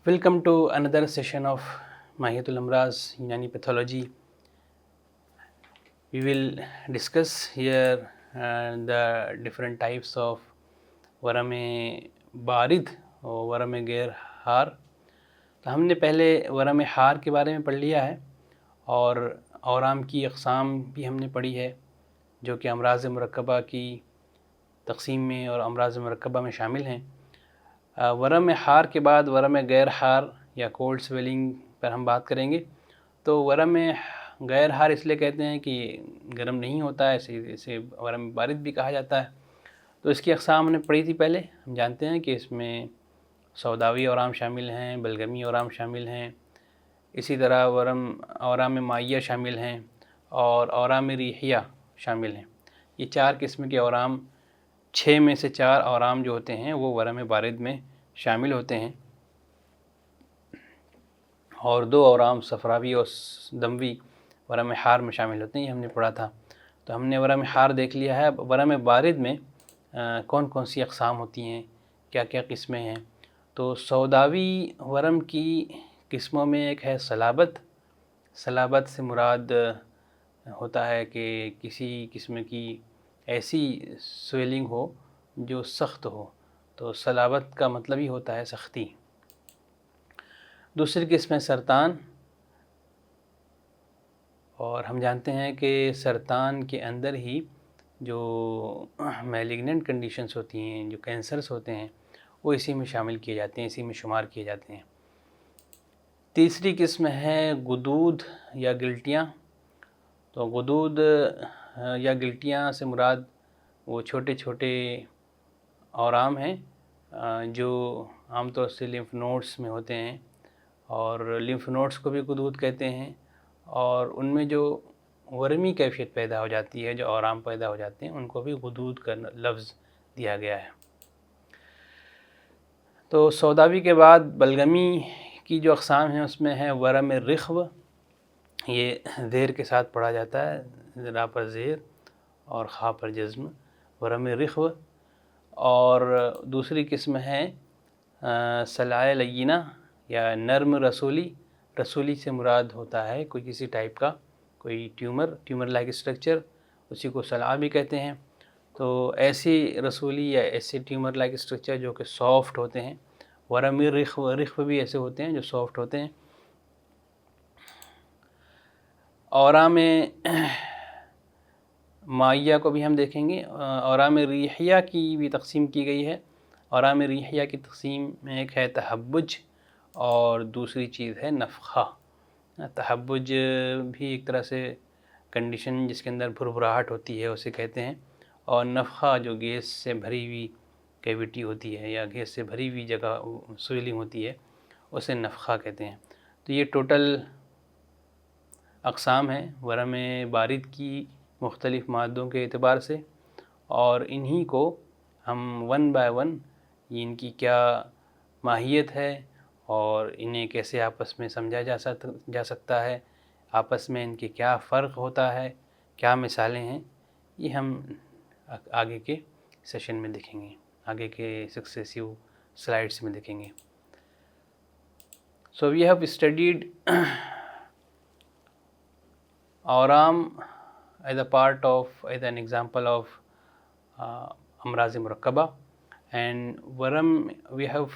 Welcome to another session of Mahiyatul Amraz Unani Pathology. We will discuss here the different types of वरम बारिद और वरम गैर हार. तो हमने पहले वरम हार के बारे में पढ़ लिया है और औराम की अक़साम भी हमने पढ़ी है जो कि अमराज़ मुरक्कबा की तक़सीम में और अमराज़ मुरक्कबा में शामिल हैं. वरम हार के बाद वरम गैर हार या कोल्ड स्वेलिंग पर हम बात करेंगे. तो वरम गैर हार इसलिए कहते हैं कि गर्म नहीं होता है, इसे वरम बारिद भी कहा जाता है. तो इसकी अक़साम हमने पढ़ी थी पहले. हम जानते हैं कि इसमें सौदावी औराम शामिल हैं, बलगमी औराम शामिल हैं, इसी तरह औराम माइया शामिल हैं और औराम रिहिया शामिल हैं. ये 4 किस्म के औराम, 6 में से 4 औराम जो होते हैं वो वरम बारिद में शामिल होते हैं और 2 औराम सफरावी और दमवी वरम हार में शामिल होते हैं. ये हमने पढ़ा था. तो हमने वरम हार देख लिया है. वरम बारिद में कौन कौन सी अक़साम होती हैं, क्या क्या किस्में हैं. तो सौदावी वरम की किस्मों में एक है सलाबत. सलाबत से मुराद होता है कि किसी किस्म की ऐसी स्वेलिंग हो जो सख्त हो. तो सलाबत का मतलब ही होता है सख्ती. दूसरी किस्म है सरतान. और हम जानते हैं कि सरतान के अंदर ही जो मैलिग्नेंट कंडीशंस होती हैं, जो कैंसर्स होते हैं, वो इसी में शामिल किए जाते हैं, इसी में शुमार किए जाते हैं. तीसरी किस्म है गुदूद या गिल्टियाँ. तो गुदूद या गिल्टियाँ से मुराद वो छोटे छोटे औराम हैं जो आमतौर से लिम्फ नोड्स में होते हैं और लिम्फ नोड्स को भी गुदूद कहते हैं. और उनमें जो वर्मी कैफियत पैदा हो जाती है, जो औराम पैदा हो जाते हैं, उनको भी गुदूद का लफ्ज़ दिया गया है. तो सौदावी के बाद बलगमी की जो अक़साम हैं उसमें है वरम रिख्व. ये ज़ेर के साथ पढ़ा जाता है, रा पर ज़ेर और खा पर जज़्म, वरम रिख्व. और दूसरी किस्म है सलाए लय्यिना या नर्म रसूली. रसूली से मुराद होता है कोई किसी टाइप का कोई ट्यूमर लाइक स्ट्रक्चर, उसी को सला भी कहते हैं. तो ऐसी रसूली या ऐसे ट्यूमर लाइक स्ट्रक्चर जो कि सॉफ्ट होते हैं. वरम रिख्व भी ऐसे होते हैं जो सॉफ्ट होते हैं. औराम माइया को भी हम देखेंगे. औराम रिहिया की भी तक़सीम की गई है. औराम रिहिया की तक़सीम में एक है तहब्बुज और दूसरी चीज़ है नफ़ख़ा. तहब्बुज भी एक तरह से कंडीशन जिसके अंदर भुरभुराहट होती है उसे कहते हैं. और नफ़ख़ा जो गैस से भरी हुई कैविटी होती है या गैस से भरी हुई जगह स्वेलिंग होती है उसे नफ़ख़ा कहते हैं. तो ये टोटल अक़साम हैं वरम बारिद की मुख्तलिफ़ मादों के एतबार से. और इन्हीं को हम वन बाय वन इनकी क्या माहियत है और इन्हें कैसे आपस में समझा जा सकता है, आपस में इनके क्या फ़र्क होता है, क्या मिसालें हैं, ये हम आगे के सेशन में देखेंगे, आगे के सक्सेसिव स्लाइड्स में देखेंगे. सो वी हैव स्टडीड औराम as a part of, as an example of Amraz Murakkaba. And waram, we have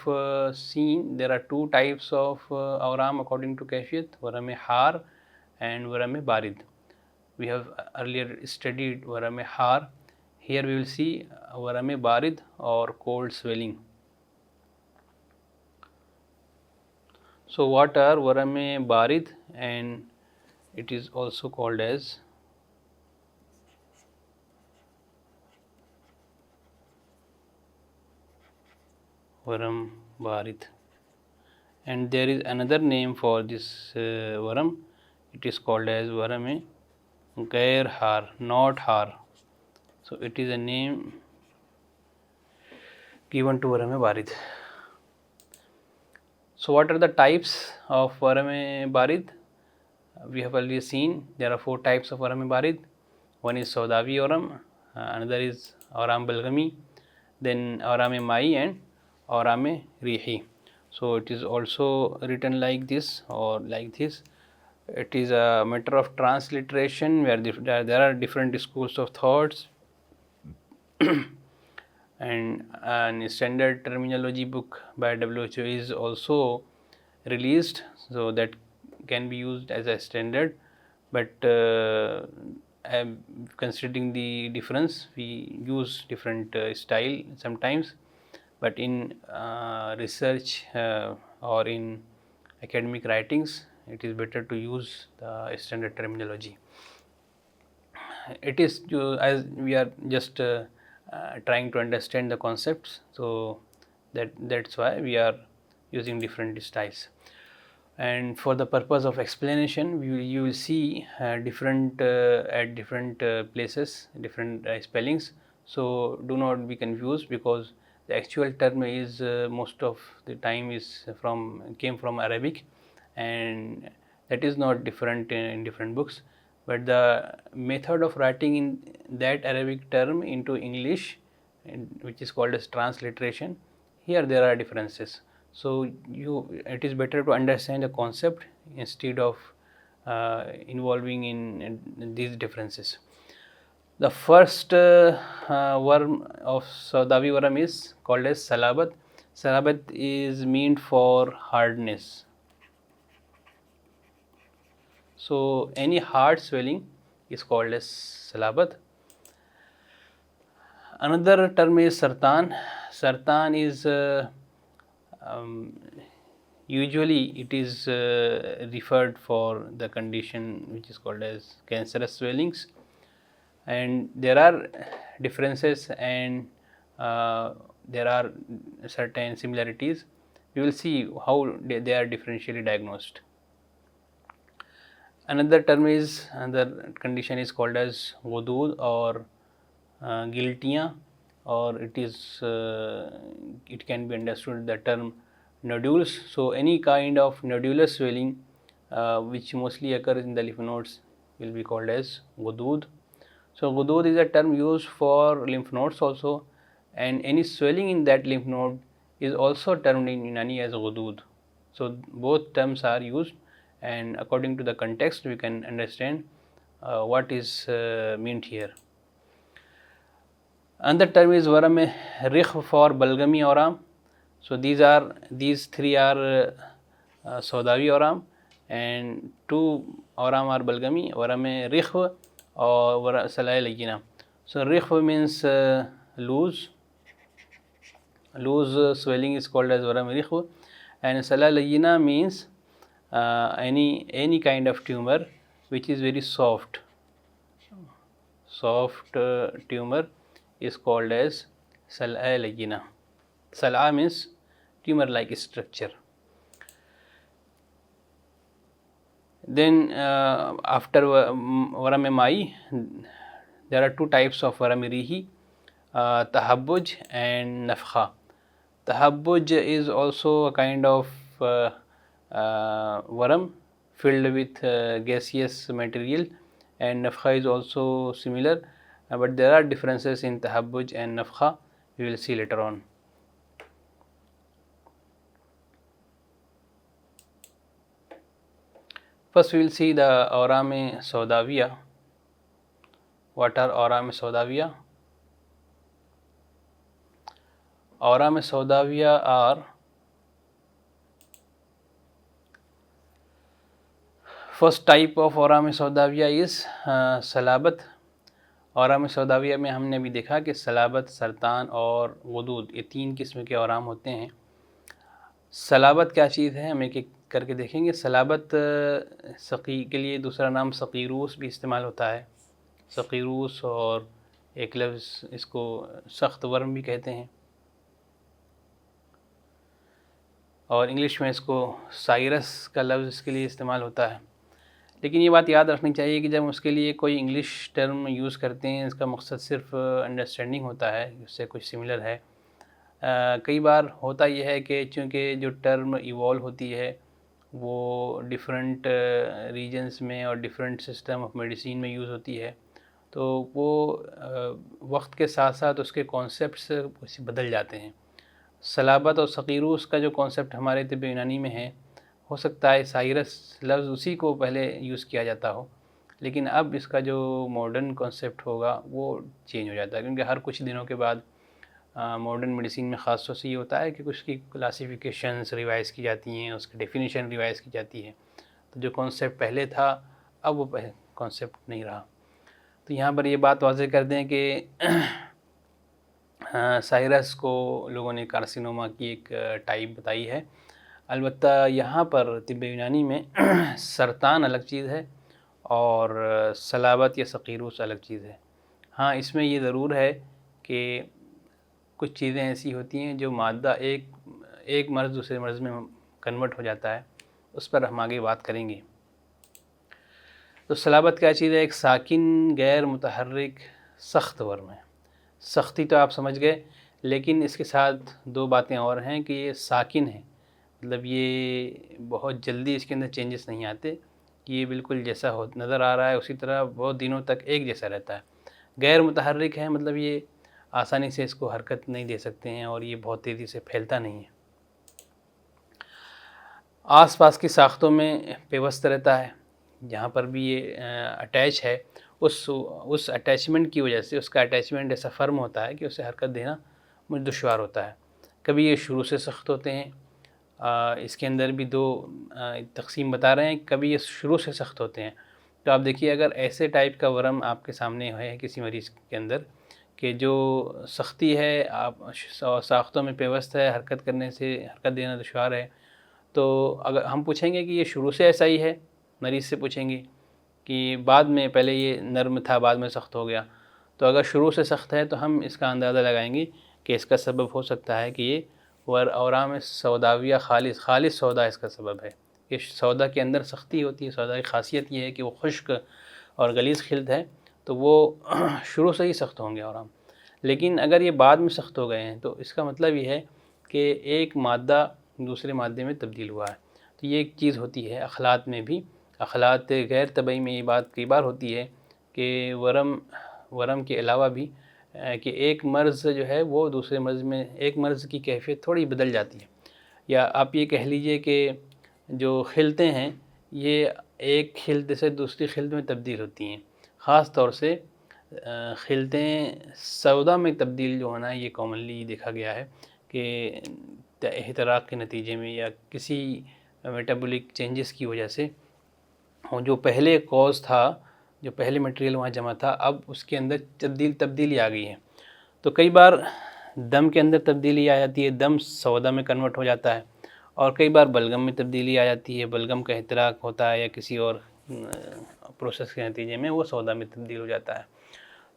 seen there are 2 types of auram according to Kayfiyat, waram har and waram barid. We have earlier studied waram har. Here we will see waram barid or cold swelling. So what are waram barid, and it is also called as waram barid. And there is another name for this waram. It is called as waram gair har, not har. So it is a name given to waram barid. So what are the types of waram barid? We have already seen there are 4 types of waram barid. One is Saudavi auram, another is auram balgami, then auram mai and auram rihi. So it is also written like this or like this. It is a matter of transliteration where there are different schools of thoughts. And an standard terminology book by WHO is also released, so that can be used as a standard. But considering the difference, we use different style sometimes. But in research or in academic writings, it is better to use the standard terminology. It is as we are just trying to understand the concepts, so that's why we are using different styles. And for the purpose of explanation, you will see different at different places different spellings. So do not be confused, because the actual term is most of the time is came from Arabic, and that is not different in different books. But the method of writing in that Arabic term into English, which is called as transliteration, here there are differences. So it is better to understand the concept instead of involving in these differences. The first worm of Saudavi worm is called as salabat. Salabat is meant for hardness. So any hard swelling is called as salabat. Another term is sartan. Sartan is usually it is referred for the condition which is called as cancerous swellings, and there are differences and there are certain similarities. We will see how they are differentially diagnosed. Another condition is called as ghudud or giltiyan, or it can be understood the term nodules. So any kind of nodular swelling which mostly occurs in the lymph nodes will be called as ghudud. So ghudud is a term used for lymph nodes also, and any swelling in that lymph node is also termed in Unani as ghudud. So both terms are used, and according to the context we can understand what is meant here. Another term is waram rikh for balgami auram. So these three are Saudavi auram, and two auram are balgami, waram rikh or salai lagina. So rikh means loose swelling is called as waram rikh, and salai lagina means any kind of tumor which is very soft tumor is called as sal'a lagina. Sal'a means tumor like structure. Then after waram mai, there are two types of waram rihi, tahabbuj and nafkha. Tahabbuj is also a kind of waram filled with gaseous material, and nafkha is also similar, but there are differences in tahabbuj and nafkha. We will see later on. First we will see the Awram-e Saudawiya. What are Awram-e Saudawiya? Awram-e Saudawiya are: first type of Awram-e Saudawiya is salabat. Awram-e Saudawiya में हमने भी देखा कि सलाबत, सरतान और ग़ुदूद, ये तीन किस्म के औराम होते हैं. सलाबत क्या चीज़ है, हम एक एक करके देखेंगे. सलाबत सकी के लिए दूसरा नाम सकीरूस भी इस्तेमाल होता है. सकीरूस और एक लफ्ज़ इसको सख्त वर्म भी कहते हैं, और इंग्लिश में इसको साइरस का लफ्ज़ इसके लिए इस्तेमाल होता है. लेकिन ये बात याद रखनी चाहिए कि जब उसके लिए कोई इंग्लिश टर्म यूज़ करते हैं, इसका मकसद सिर्फ अंडरस्टैंडिंग होता है, उससे कुछ सिमिलर है. कई बार होता यह है कि चूँकि जो टर्म इवॉल्व होती है वो डिफरेंट रीजन्स में और डिफरेंट सिस्टम ऑफ मेडिसिन में यूज़ होती है, तो वो वक्त के साथ साथ उसके कॉन्सेप्ट्स कुछ बदल जाते हैं. صلابت اور سقیروس کا جو کانسیپٹ ہمارے طب یونانی میں ہے، ہو سکتا ہے سائرس لفظ اسی کو پہلے یوز کیا جاتا ہو، لیکن اب اس کا جو ماڈرن کانسیپٹ ہوگا وہ چینج ہو جاتا ہے، کیونکہ ہر کچھ دنوں کے بعد ماڈرن میڈیسین میں خاص طور سے یہ ہوتا ہے کہ کچھ کی کلاسیفیکیشنز ریوائز کی جاتی ہیں، اس کی ڈیفینیشن ریوائز کی جاتی ہے، تو جو کانسیپٹ پہلے تھا اب وہ کانسیپٹ نہیں رہا۔ تو یہاں پر یہ بات واضح کر دیں کہ سائرس کو لوگوں نے کارسینوما کی ایک ٹائپ بتائی ہے، البتہ یہاں پر طب یونانی میں سرطان الگ چیز ہے اور صلابت یا سقیروس الگ چیز ہے۔ ہاں اس میں یہ ضرور ہے کہ کچھ چیزیں ایسی ہوتی ہیں جو مادہ ایک مرض دوسرے مرض میں کنورٹ ہو جاتا ہے، اس پر ہم آگے بات کریں گے۔ تو صلابت کیا چیز ہے؟ ایک ساکن غیر متحرک سخت ورم ہے۔ سختی تو آپ سمجھ گئے، لیکن اس کے ساتھ دو باتیں اور ہیں کہ یہ ساکن ہے، مطلب یہ بہت جلدی اس کے اندر چینجز نہیں آتے، یہ بالکل جیسا نظر آ رہا ہے اسی طرح بہت دنوں تک ایک جیسا رہتا ہے۔ غیر متحرک ہے، مطلب یہ آسانی سے اس کو حرکت نہیں دے سکتے ہیں اور یہ بہت تیزی سے پھیلتا نہیں ہے۔ آس پاس کی ساختوں میں پیوست رہتا ہے، جہاں پر بھی یہ اٹیچ ہے اس اٹیچمنٹ کی وجہ سے اس کا اٹیچمنٹ ایسا فرم ہوتا ہے کہ اسے حرکت دینا مجھے دشوار ہوتا ہے۔ کبھی یہ شروع سے سخت ہوتے ہیں، اس کے اندر بھی دو تقسیم بتا رہے ہیں، کبھی یہ شروع سے سخت ہوتے ہیں۔ تو آپ دیکھیے اگر ایسے ٹائپ کا ورم آپ کے سامنے ہے کسی مریض کے اندر کہ جو سختی ہے، آپ ساختوں میں پیوست ہے، حرکت دینا دشوار ہے، تو اگر ہم پوچھیں گے کہ یہ شروع سے ایسا ہی ہے، مریض سے پوچھیں گے کہ بعد میں پہلے یہ نرم تھا بعد میں سخت ہو گیا، تو اگر شروع سے سخت ہے تو ہم اس کا اندازہ لگائیں گے کہ اس کا سبب ہو سکتا ہے کہ یہ اورام سوداویہ خالص سودا اس کا سبب ہے۔ یہ سودا کے اندر سختی ہوتی ہے، سودا کی خاصیت یہ ہے کہ وہ خشک اور غلیظ خلط ہے، تو وہ شروع سے ہی سخت ہوں گے اورام۔ لیکن اگر یہ بعد میں سخت ہو گئے ہیں تو اس کا مطلب یہ ہے کہ ایک مادہ دوسرے مادے میں تبدیل ہوا ہے۔ تو یہ ایک چیز ہوتی ہے اخلاط میں بھی، اخلاط غیر طبعی میں یہ بات کئی بار ہوتی ہے کہ ورم کے علاوہ بھی کہ ایک مرض جو ہے وہ دوسرے مرض میں ایک مرض کی کیفیت تھوڑی بدل جاتی ہے، یا آپ یہ کہہ لیجئے کہ جو خلطیں ہیں یہ ایک خلط سے دوسری خلط میں تبدیل ہوتی ہیں، خاص طور سے خلطیں سودا میں تبدیل جو ہونا ہے یہ کامنلی دیکھا گیا ہے کہ احتراق کے نتیجے میں یا کسی میٹابولک چینجز کی وجہ سے جو پہلے کوز تھا، جو پہلے مٹیریل وہاں جمع تھا، اب اس کے اندر تبدیلی آ گئی ہے۔ تو کئی بار دم کے اندر تبدیلی آ جاتی ہے، دم سودا میں کنورٹ ہو جاتا ہے، اور کئی بار بلغم میں تبدیلی آ جاتی ہے، بلغم کا احتراق ہوتا ہے یا کسی اور پروسیس کے نتیجے میں وہ سودا میں تبدیل ہو جاتا ہے۔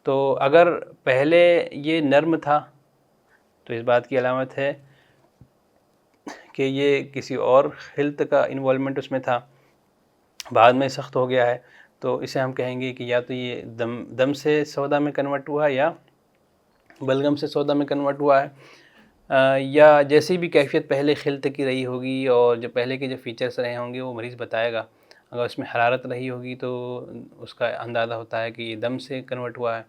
تو اگر پہلے یہ نرم تھا تو اس بات کی علامت ہے کہ یہ کسی اور خلط کا انوالومنٹ اس میں تھا، بعد میں سخت ہو گیا ہے، تو اسے ہم کہیں گے کہ یا تو یہ دم سے سودا میں کنورٹ ہوا ہے یا بلغم سے سودا میں کنورٹ ہوا ہے، یا جیسی بھی کیفیت پہلے خلط کی رہی ہوگی اور جو پہلے کے جو فیچرز رہے ہوں گے وہ مریض بتائے گا۔ اگر اس میں حرارت رہی ہوگی تو اس کا اندازہ ہوتا ہے کہ یہ دم سے کنورٹ ہوا ہے،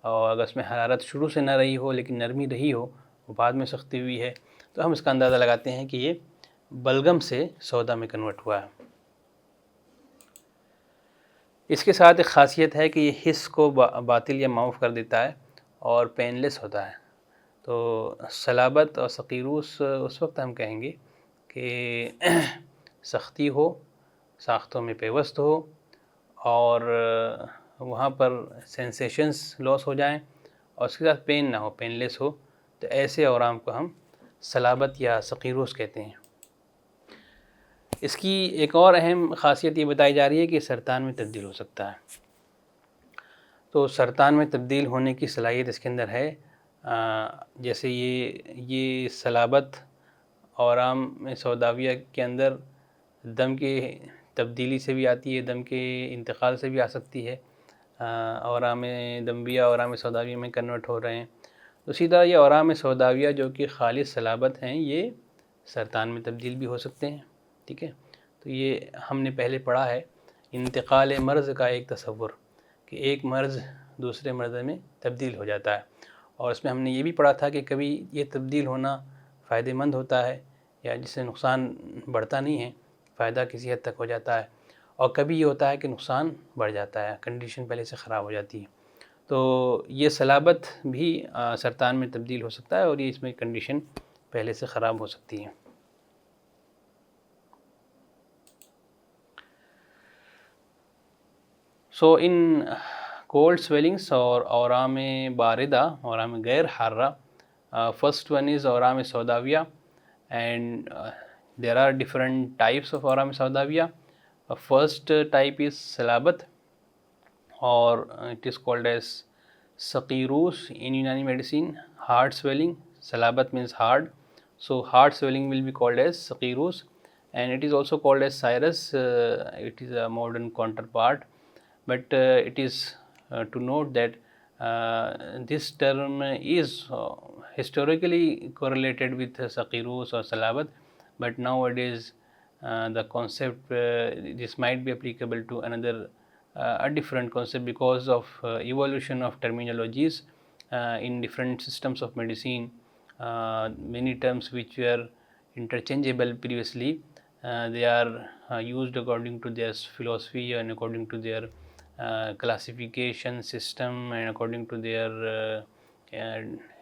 اور اگر اس میں حرارت شروع سے نہ رہی ہو لیکن نرمی رہی ہو، وہ بعد میں سختی ہوئی ہے، تو ہم اس کا اندازہ لگاتے ہیں کہ یہ بلغم سے سودا میں کنورٹ ہوا ہے۔ اس کے ساتھ ایک خاصیت ہے کہ یہ حس کو باطل یا معاف کر دیتا ہے اور پین لیس ہوتا ہے۔ تو صلابت اور سقیروس اس وقت ہم کہیں گے کہ سختی ہو، ساختوں میں پیوست ہو، اور وہاں پر سینسیشنز لاس ہو جائیں اور اس کے ساتھ پین نہ ہو، پین لیس ہو، تو ایسے اورام کو ہم صلابت یا سقیروس کہتے ہیں۔ اس کی ایک اور اہم خاصیت یہ بتائی جا رہی ہے کہ سرطان میں تبدیل ہو سکتا ہے۔ تو سرطان میں تبدیل ہونے کی صلاحیت اس کے اندر ہے، جیسے یہ صلابت اورام سوداویہ کے اندر دم کے تبدیلی سے بھی آتی ہے، دم کے انتقال سے بھی آ سکتی ہے، اورام دمویہ اورام سوداویہ میں کنورٹ ہو رہے ہیں۔ اسی طرح یہ اورام سوداویہ جو کہ خالص صلابت ہیں یہ سرطان میں تبدیل بھی ہو سکتے ہیں، ٹھیک ہے۔ تو یہ ہم نے پہلے پڑھا ہے انتقال مرض کا ایک تصور، کہ ایک مرض دوسرے مرض میں تبدیل ہو جاتا ہے، اور اس میں ہم نے یہ بھی پڑھا تھا کہ کبھی یہ تبدیل ہونا فائدہ مند ہوتا ہے یا جس سے نقصان بڑھتا نہیں ہے، فائدہ کسی حد تک ہو جاتا ہے، اور کبھی یہ ہوتا ہے کہ نقصان بڑھ جاتا ہے، کنڈیشن پہلے سے خراب ہو جاتی ہے. تو یہ صلابت بھی سرطان میں تبدیل ہو سکتا ہے، اور یہ اس میں کنڈیشن پہلے سے خراب ہو سکتی ہے. سو ان cold swellings اور اورام باردہ، اورام غیر حارہ. First one is اورام سوداویہ, and there are different types of اورام سوداویہ. First type is salabat, or it is called as Saqqirus in Unani medicine. Hard swelling, salabat means hard, so hard swelling will be called as Saqqirus, and it is also called as Cyrus. It is a modern counterpart, but it is to note that this term is historically correlated with Saqqirus or Salabat, but nowadays the concept, this might be applicable to another a different concept because of evolution of terminologies in different systems of medicine. Many terms which were interchangeable previously, they are used according to their philosophy and according to their classification system and according to their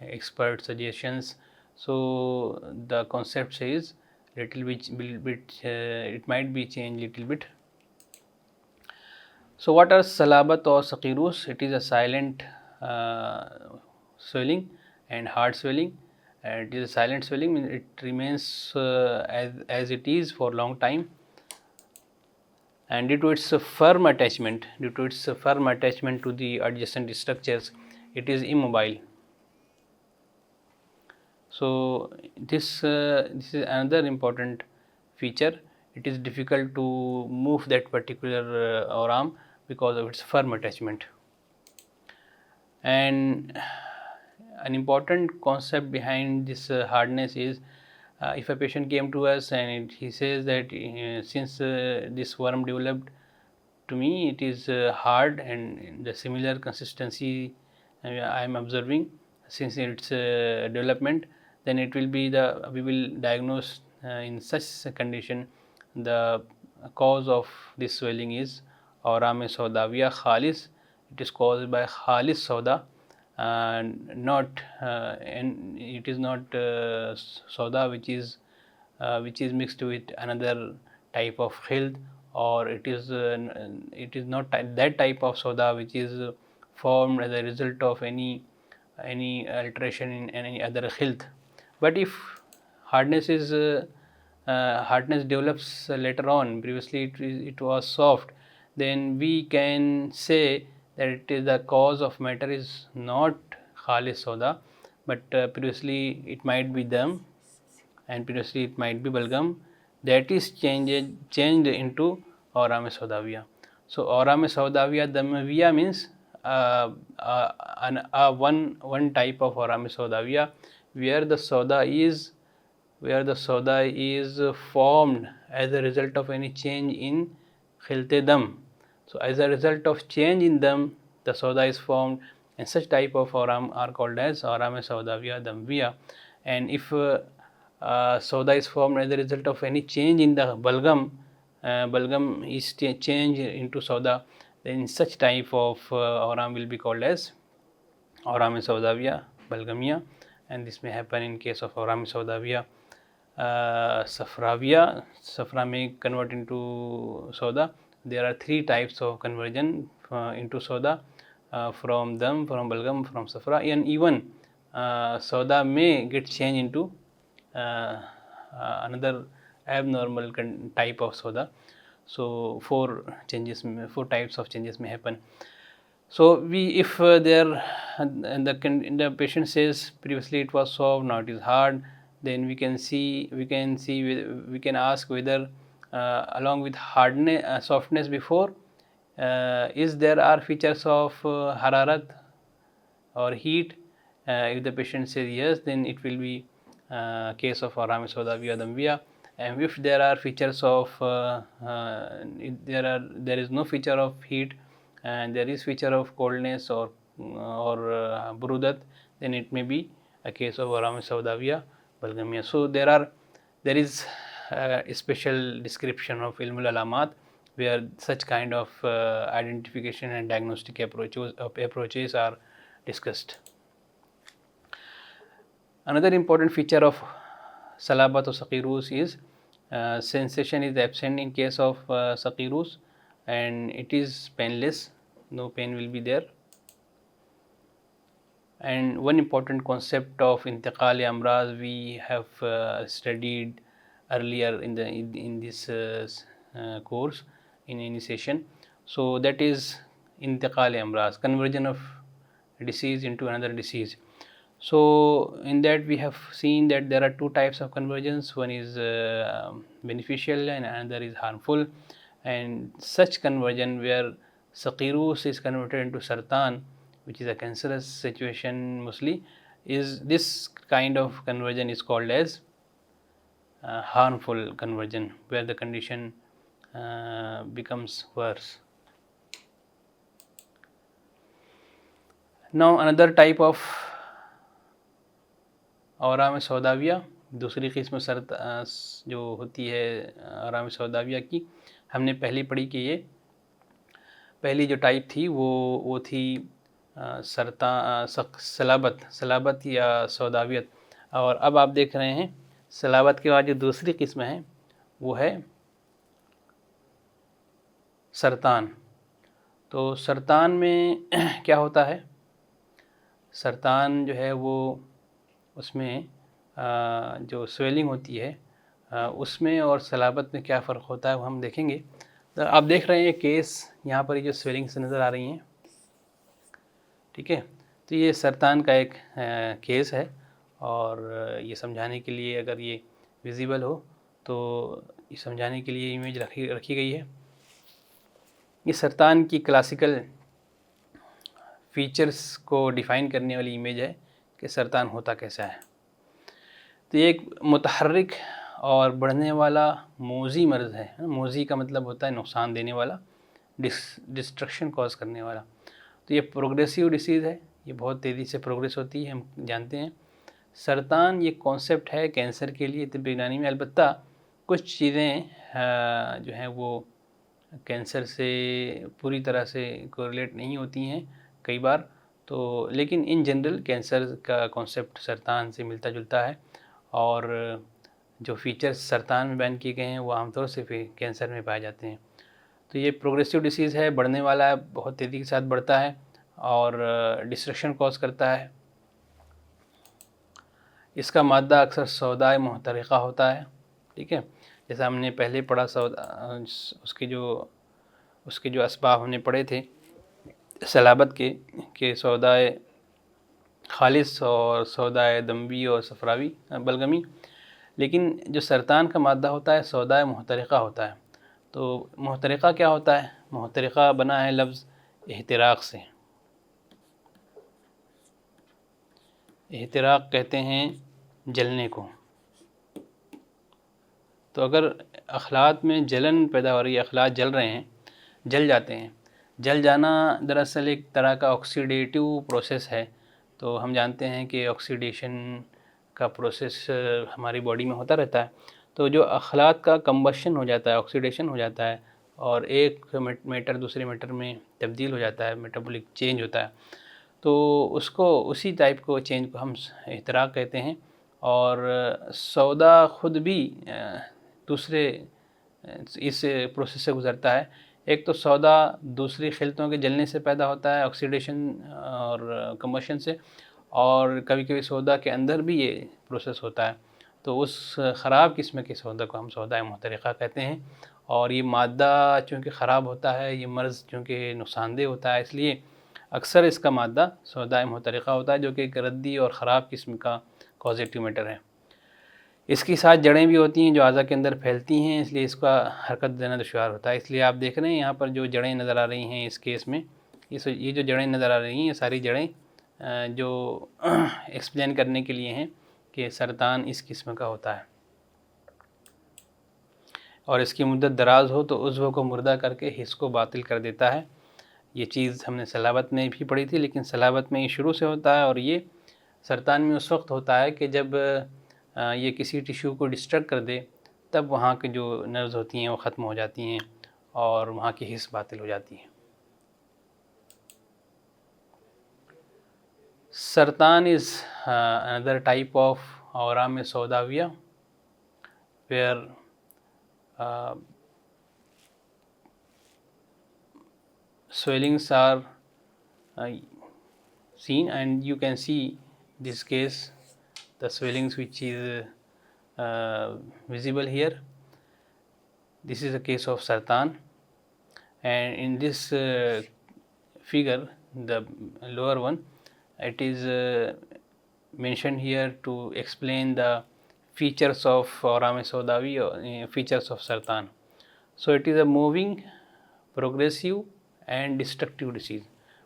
expert suggestions. So the concept says little bit it might be changed little bit. So what are Salabat or Saqqirus? It is a silent swelling and hard swelling. It is a silent swelling, means it remains as it is for long time, and due to its firm attachment to the adjacent structures, it is immobile. So this is another important feature. It is difficult to move that particular auram because of its firm attachment. And an important concept behind this hardness is, if a patient came to us and he says that since this worm developed to me, it is hard, and the similar consistency I am observing since its development, then it will be we will diagnose in such condition the cause of this swelling is auram saudawiya khalis. It is caused by khalis sauda, and it is not sauda which is mixed with another type of khild, or it is not that type of sauda which is formed as a result of any alteration in any other khild. But if hardness develops later on, previously it was soft, then we can say that it is the cause of matter is not khalis sauda, but previously it might be dam, and previously it might be balgam, that is changed into auram saudawiya. So auram saudawiya damawiya means one type of auram saudawiya where the sauda is formed as a result of any change in khilte dam. So as a result of change in dam, the sauda is formed, and such type of auram are called as auram saudawiya damwiya. And if sauda is formed as a result of any change in the balgam is changed into sauda, then such type of auram will be called as auram saudawiya balgamiya, and this may happen in case of auram saudawiya safrawiya. Safra may convert into sauda. There are three types of conversion into sauda, from dam, from balgam, from safra, and even sauda may get changed into another abnormal type of sauda. So four types of changes may happen. So if the patient says previously it was soft, now it is hard, then we can ask whether along with hardness, softness before, is there are features of hararat or heat. If the patient says yes, then it will be case of auram saudawiya damwiya. And if there are features of there is no feature of heat and there is feature of coldness or brudat, then it may be a case of auram saudawiya balgamia. So there is a special description of ilm al-alamat where such kind of identification and diagnostic approaches are discussed. Another important feature of salabat or saqirus is sensation is absent in case of saqirus, and it is painless, no pain will be there. And one important concept of intiqal amraz we have studied earlier in this course in initiation. So that is intiqal amraz, conversion of disease into another disease. So in that we have seen that there are two types of conversions. One is beneficial and another is harmful. And such conversion where saqirus is converted into sartan, which is a cancerous situation mostly, is this kind of conversion is called as harmful conversion, where the condition becomes worse. Now another type of औराम सौदाविया, दूसरी किस्म जो होती है औराम सौदाविया की, हमने पहले पढ़ी कि ये पहली जो टाइप थी वो थी सलाबत या सौदावियत. और अब आप देख रहे हैं सलाबत के बाद जो दूसरी किस्म है वो है सरतान. तो सरतान में क्या होता है, सरतान जो है वो उसमें जो स्वेलिंग होती है उसमें और सलाबत में क्या फ़र्क होता है वो हम देखेंगे. तो आप देख रहे हैं केस यहाँ पर ये जो स्वेलिंग से नज़र आ रही हैं, ठीक है, तो ये सरतान का एक केस है. और ये समझाने के लिए अगर ये विजिबल हो तो ये समझाने के लिए इमेज रखी गई है. ये सरतान की क्लासिकल फीचर्स को डिफ़ाइन करने वाली इमेज है कि सरतान होता कैसा है. तो ये एक मुतहर्रिक और बढ़ने वाला मोज़ी मर्ज़ है. मोज़ी का मतलब होता है नुकसान देने वाला, डिस्ट्रक्शन कॉज करने वाला. तो ये प्रोग्रेसिव डिसीज़ है, ये बहुत तेज़ी से प्रोग्रेस होती है, हम जानते हैं. सरतान ये कॉन्सेप्ट है कैंसर के लिए तिब्ब यूनानी में. अलबत्ता कुछ चीज़ें जो हैं वो कैंसर से पूरी तरह से कोरिलेट नहीं होती हैं कई बार, तो लेकिन इन जनरल कैंसर का कॉन्सेप्ट सरतान से मिलता जुलता है. और जो फीचर्स सरतान में बयान किए गए हैं वो आमतौर से फिर कैंसर में पाए जाते हैं. तो ये प्रोग्रेसिव डिसीज़ है, बढ़ने वाला है, बहुत तेज़ी के साथ बढ़ता है और डिस्ट्रक्शन कॉज करता है. इसका मादा अक्सर सौदा मुहतरिका होता है, ठीक है, जैसा हमने पहले पढ़ा. सौदा उसके जो असबाब हमने पढ़े थे सलाबत के सौदाए खालिस और सौदाए दम्बी और सफरावी बलगमी. लेकिन जो सरतान का मादा होता है सौदाए मुहतरिका होता है. तो मुहतरिका क्या होता है, मुहतरिका बना है लफ्ज़ एहतिराक़ से. एहतिराक़ कहते हैं जलने को. तो अगर अखलात में जलन पैदा हो रही है, अखलात जल रहे हैं, जल जाते हैं. जल जाना दरअसल एक तरह का ऑक्सीडेटिव प्रोसेस है. तो हम जानते हैं कि ऑक्सीडेशन का प्रोसेस हमारी बॉडी में होता रहता है. तो जो अखलात का कंबशन हो जाता है, ऑक्सीडेशन हो जाता है और एक मैटर दूसरे मैटर में तब्दील हो जाता है, मेटाबॉलिक चेंज होता है, तो उसको उसी टाइप को चेंज को हम एहतिराक़ कहते हैं. और सौदा ख़ुद भी दूसरे इस प्रोसेस से गुज़रता है. एक तो सौदा दूसरी खिलतों के जलने से पैदा होता है, ऑक्सीडेशन और कंबशन से, और कभी कभी सौदा के अंदर भी ये प्रोसेस होता है. तो उस ख़राब किस्म के सौदा को हम सौदा मुहतरिका कहते हैं. और ये मादा चूँकि ख़राब होता है, ये मर्ज़ चूँकि नुकसानदेह होता है, इसलिए अक्सर इसका मादा सौदा मुहतरिका होता है, जो कि एक रद्दी और ख़राब किस्म का कॉजेटिव मैटर है. इसके साथ जड़ें भी होती हैं जो अज़ा के अंदर फैलती हैं, इसलिए इसका हरकत देना दुश्वार होता है. इसलिए आप देख रहे हैं यहाँ पर जो जड़ें नज़र आ रही हैं इस केस में, ये जो जड़ें नज़र आ रही हैं ये सारी जड़ें जो एक्सप्लेन करने के लिए हैं कि सरतान इस किस्म का होता है. और इसकी मुद्दत दराज हो तो उज़्व को मुर्दा करके हिस्स को बातिल कर देता है. ये चीज़ हमने सलाबत में भी पढ़ी थी, लेकिन सलाबत में ये शुरू से होता है और ये सरतान में उस वक्त होता है कि जब یہ کسی ٹیشو کو ڈسٹرب کر دے تب وہاں کے جو نروز ہوتی ہیں وہ ختم ہو جاتی ہیں اور وہاں کی حس باطل ہو جاتی ہے. سرطان is another type of اورام سوداویہ where swellings are seen, and you can see this case, the swellings which is visible here. This is a case of sartan, and in this figure, the lower one, it is mentioned here to explain the features of auram saudawi, features of sartan. So it is a moving, progressive and destructive disease.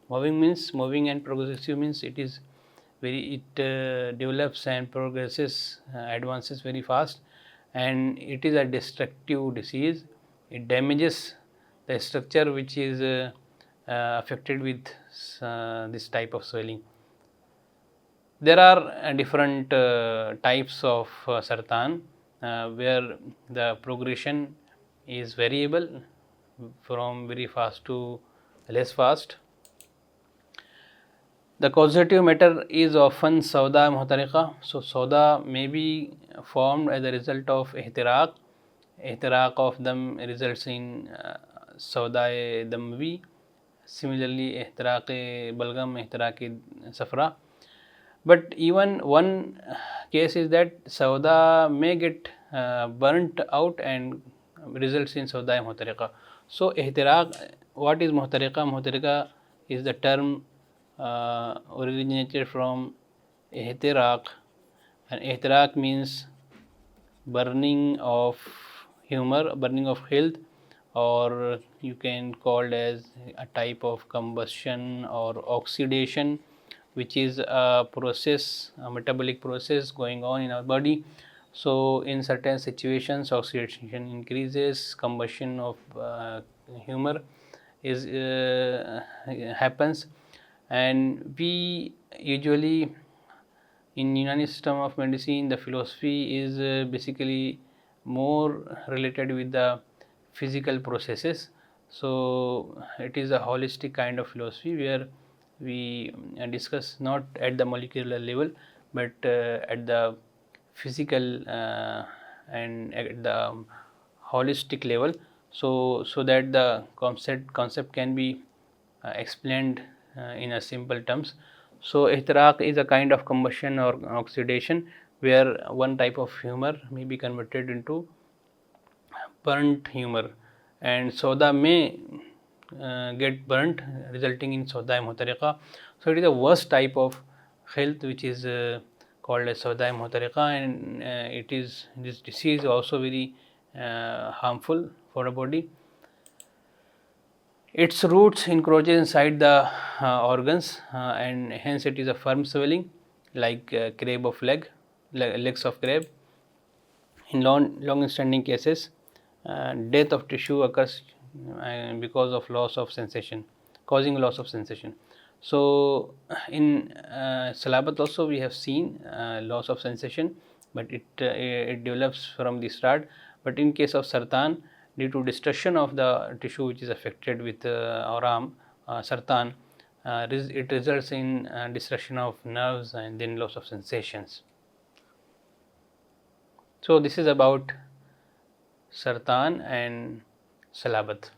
Moving and progressive means it develops and progresses, advances very fast, and it is a destructive disease. It damages the structure which is affected with this type of swelling. There are different types of sartan where the progression is variable from very fast to less fast. The causative matter is often sauda muhtariqa. So sauda may be formed as a result of ihtiraq. Ihtiraq of dam results in sauda damwi. Similarly, ihtiraq balgam, ihtiraq safra. But even one case is that sauda may get burnt out and results in sauda muhtariqa. So ihtiraq, what is muhtariqa? Muhtariqa is the term originated from ihtiraq, and ihtiraq means burning of humor, burning of health, or you can call it as a type of combustion or oxidation, which is a process, a metabolic process going on in our body. So in certain situations, oxidation increases, combustion of humor happens, and we usually in Unani system of medicine, the philosophy is basically more related with the physical processes. So it is a holistic kind of philosophy where we discuss not at the molecular level but at the physical and at the holistic level, so that the concept can be explained in a simple terms. So ihtiraq is a kind of combustion or oxidation where one type of humor may be converted into burnt humor, and sauda may get burnt, resulting in sauda muhtariqa. So it is the worst type of health which is called as sauda muhtariqa, and this disease also very harmful for the body. Its roots encroach inside the organs, and hence it is a firm swelling like crab of legs of crab. In long standing cases, death of tissue occurs because of loss of sensation, causing loss of sensation. So in salabat also we have seen loss of sensation, but it develops from the start. But in case of sartan, due to destruction of the tissue which is affected with auram sartan, it results in destruction of nerves and then loss of sensations. So this is about sartan and salabat.